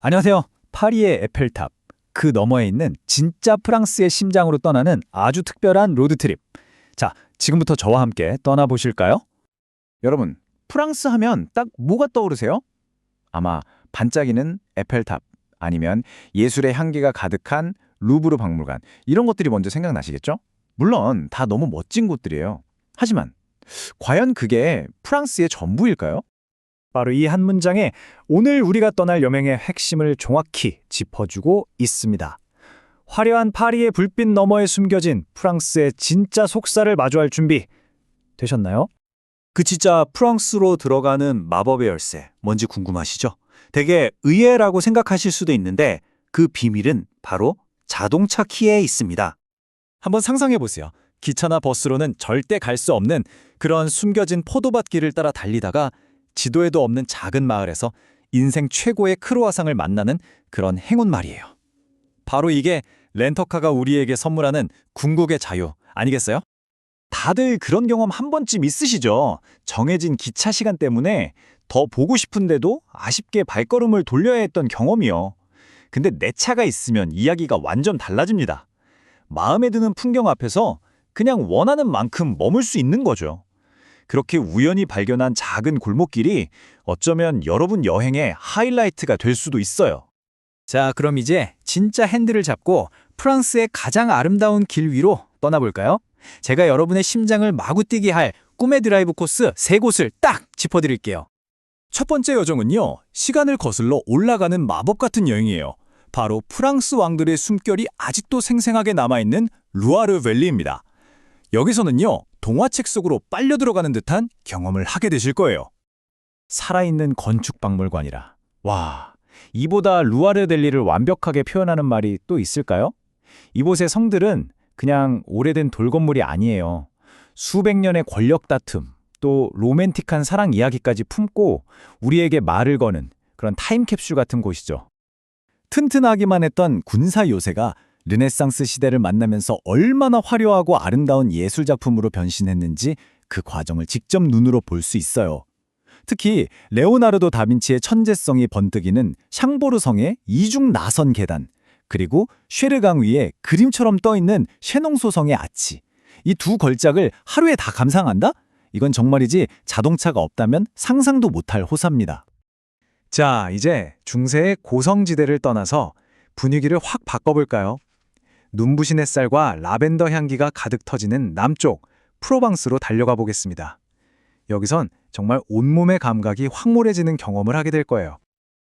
안녕하세요. 파리의 에펠탑, 그 너머에 있는 진짜 프랑스의 심장으로 떠나는 아주 특별한 로드트립. 자, 지금부터 저와 함께 떠나보실까요? 여러분, 프랑스 하면 딱 뭐가 떠오르세요? 아마 반짝이는 에펠탑, 아니면 예술의 향기가 가득한 루브르 박물관, 이런 것들이 먼저 생각나시겠죠? 물론 다 너무 멋진 곳들이에요. 하지만 과연 그게 프랑스의 전부일까요? 바로 이 한 문장에 오늘 우리가 떠날 여명의 핵심을 정확히 짚어주고 있습니다. 화려한 파리의 불빛 너머에 숨겨진 프랑스의 진짜 속살을 마주할 준비 되셨나요? 그 진짜 프랑스로 들어가는 마법의 열쇠, 뭔지 궁금하시죠? 되게 의외라고 생각하실 수도 있는데 그 비밀은 바로 자동차 키에 있습니다. 한번 상상해 보세요. 기차나 버스로는 절대 갈 수 없는 그런 숨겨진 포도밭 길을 따라 달리다가 지도에도 없는 작은 마을에서 인생 최고의 크로와상을 만나는 그런 행운 말이에요. 바로 이게 렌터카가 우리에게 선물하는 궁극의 자유 아니겠어요? 다들 그런 경험 한 번쯤 있으시죠? 정해진 기차 시간 때문에 더 보고 싶은데도 아쉽게 발걸음을 돌려야 했던 경험이요. 근데 내 차가 있으면 이야기가 완전 달라집니다. 마음에 드는 풍경 앞에서 그냥 원하는 만큼 머물 수 있는 거죠. 그렇게 우연히 발견한 작은 골목길이 어쩌면 여러분 여행의 하이라이트가 될 수도 있어요. 자, 그럼 이제 진짜 핸들을 잡고 프랑스의 가장 아름다운 길 위로 떠나볼까요? 제가 여러분의 심장을 마구 뛰게 할 꿈의 드라이브 코스 3곳을 딱 짚어드릴게요. 첫 번째 여정은요, 시간을 거슬러 올라가는 마법 같은 여행이에요. 바로 프랑스 왕들의 숨결이 아직도 생생하게 남아있는 루아르 밸리입니다. 여기서는요, 동화책 속으로 빨려 들어가는 듯한 경험을 하게 되실 거예요. 살아있는 건축 박물관이라. 와, 이보다 루아르 델리를 완벽하게 표현하는 말이 또 있을까요? 이곳의 성들은 그냥 오래된 돌건물이 아니에요. 수백 년의 권력 다툼, 또 로맨틱한 사랑 이야기까지 품고 우리에게 말을 거는 그런 타임캡슐 같은 곳이죠. 튼튼하기만 했던 군사 요새가 르네상스 시대를 만나면서 얼마나 화려하고 아름다운 예술작품으로 변신했는지 그 과정을 직접 눈으로 볼 수 있어요. 특히 레오나르도 다빈치의 천재성이 번뜩이는 샹보르 성의 이중 나선 계단, 그리고 쉐르강 위에 그림처럼 떠있는 셰농소 성의 아치. 이 두 걸작을 하루에 다 감상한다? 이건 정말이지 자동차가 없다면 상상도 못할 호사입니다. 자, 이제 중세의 고성지대를 떠나서 분위기를 확 바꿔볼까요? 눈부신 햇살과 라벤더 향기가 가득 터지는 남쪽 프로방스로 달려가 보겠습니다. 여기선 정말 온몸의 감각이 황홀해지는 경험을 하게 될 거예요.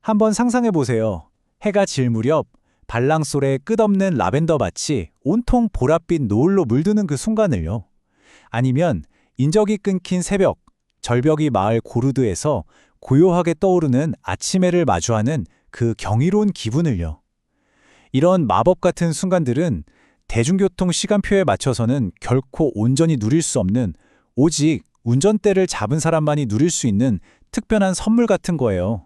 한번 상상해 보세요. 해가 질 무렵 발랑솔의 끝없는 라벤더 밭이 온통 보랏빛 노을로 물드는 그 순간을요. 아니면 인적이 끊긴 새벽, 절벽이 마을 고르드에서 고요하게 떠오르는 아침해를 마주하는 그 경이로운 기분을요. 이런 마법 같은 순간들은 대중교통 시간표에 맞춰서는 결코 온전히 누릴 수 없는, 오직 운전대를 잡은 사람만이 누릴 수 있는 특별한 선물 같은 거예요.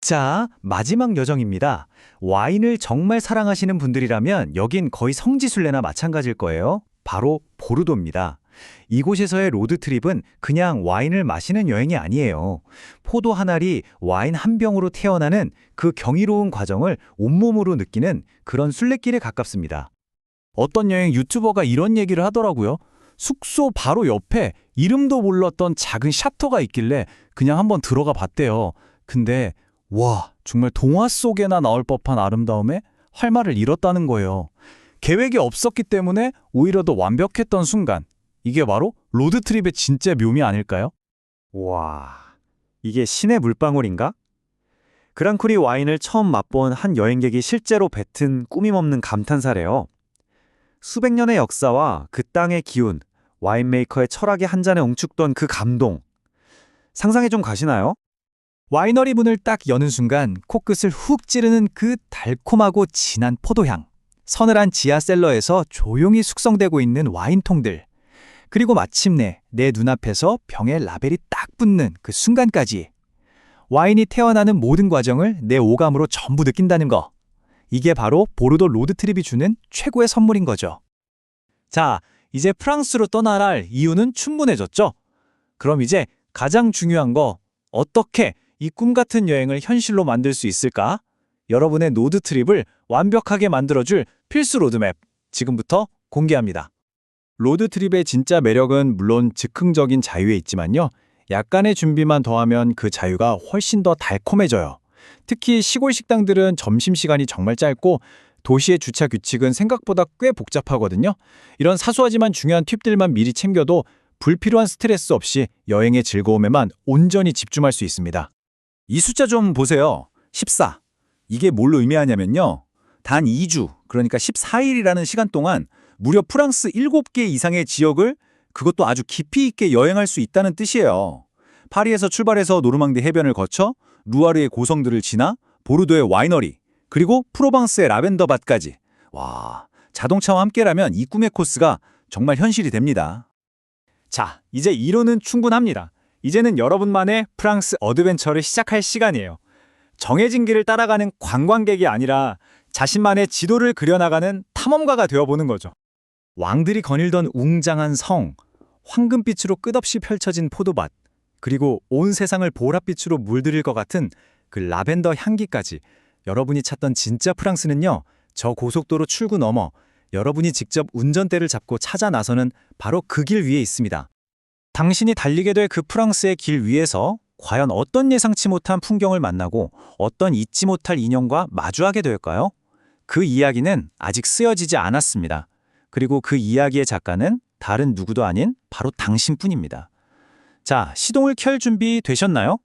자, 마지막 여정입니다. 와인을 정말 사랑하시는 분들이라면 여긴 거의 성지순례나 마찬가지일 거예요. 바로 보르도입니다. 이곳에서의 로드트립은 그냥 와인을 마시는 여행이 아니에요. 포도 한 알이 와인 한 병으로 태어나는 그 경이로운 과정을 온몸으로 느끼는 그런 순례길에 가깝습니다. 어떤 여행 유튜버가 이런 얘기를 하더라고요. 숙소 바로 옆에 이름도 몰랐던 작은 샤터가 있길래 그냥 한번 들어가 봤대요. 근데 와, 정말 동화 속에나 나올 법한 아름다움에 할 말을 잃었다는 거예요. 계획이 없었기 때문에 오히려 더 완벽했던 순간, 이게 바로 로드트립의 진짜 묘미 아닐까요? 와, 이게 신의 물방울인가? 그랑크리 와인을 처음 맛본 한 여행객이 실제로 뱉은 꾸밈없는 감탄사래요. 수백 년의 역사와 그 땅의 기운, 와인메이커의 철학이 한 잔에 웅축된 그 감동. 상상이 좀 가시나요? 와이너리 문을 딱 여는 순간 코끝을 훅 찌르는 그 달콤하고 진한 포도향. 서늘한 지하 셀러에서 조용히 숙성되고 있는 와인통들. 그리고 마침내 내 눈앞에서 병에 라벨이 딱 붙는 그 순간까지 와인이 태어나는 모든 과정을 내 오감으로 전부 느낀다는 거. 이게 바로 보르도 로드트립이 주는 최고의 선물인 거죠. 자, 이제 프랑스로 떠나야 할 이유는 충분해졌죠? 그럼 이제 가장 중요한 거, 어떻게 이 꿈 같은 여행을 현실로 만들 수 있을까? 여러분의 로드 트립을 완벽하게 만들어줄 필수 로드맵 지금부터 공개합니다. 로드 트립의 진짜 매력은 물론 즉흥적인 자유에 있지만요. 약간의 준비만 더하면 그 자유가 훨씬 더 달콤해져요. 특히 시골 식당들은 점심시간이 정말 짧고 도시의 주차 규칙은 생각보다 꽤 복잡하거든요. 이런 사소하지만 중요한 팁들만 미리 챙겨도 불필요한 스트레스 없이 여행의 즐거움에만 온전히 집중할 수 있습니다. 이 숫자 좀 보세요. 14. 이게 뭘 의미하냐면요. 단 2주, 그러니까 14일이라는 시간 동안 무려 프랑스 7개 이상의 지역을 그것도 아주 깊이 있게 여행할 수 있다는 뜻이에요. 파리에서 출발해서 노르망디 해변을 거쳐 루아르의 고성들을 지나 보르도의 와이너리, 그리고 프로방스의 라벤더 밭까지. 와, 자동차와 함께라면 이 꿈의 코스가 정말 현실이 됩니다. 자, 이제 이론은 충분합니다. 이제는 여러분만의 프랑스 어드벤처를 시작할 시간이에요. 정해진 길을 따라가는 관광객이 아니라 자신만의 지도를 그려나가는 탐험가가 되어보는 거죠. 왕들이 거닐던 웅장한 성, 황금빛으로 끝없이 펼쳐진 포도밭, 그리고 온 세상을 보랏빛으로 물들일 것 같은 그 라벤더 향기까지 여러분이 찾던 진짜 프랑스는요, 저 고속도로 출구 너머 여러분이 직접 운전대를 잡고 찾아 나서는 바로 그 길 위에 있습니다. 당신이 달리게 될 그 프랑스의 길 위에서 과연 어떤 예상치 못한 풍경을 만나고 어떤 잊지 못할 인연과 마주하게 될까요? 그 이야기는 아직 쓰여지지 않았습니다. 그리고 그 이야기의 작가는 다른 누구도 아닌 바로 당신뿐입니다. 자, 시동을 켤 준비 되셨나요?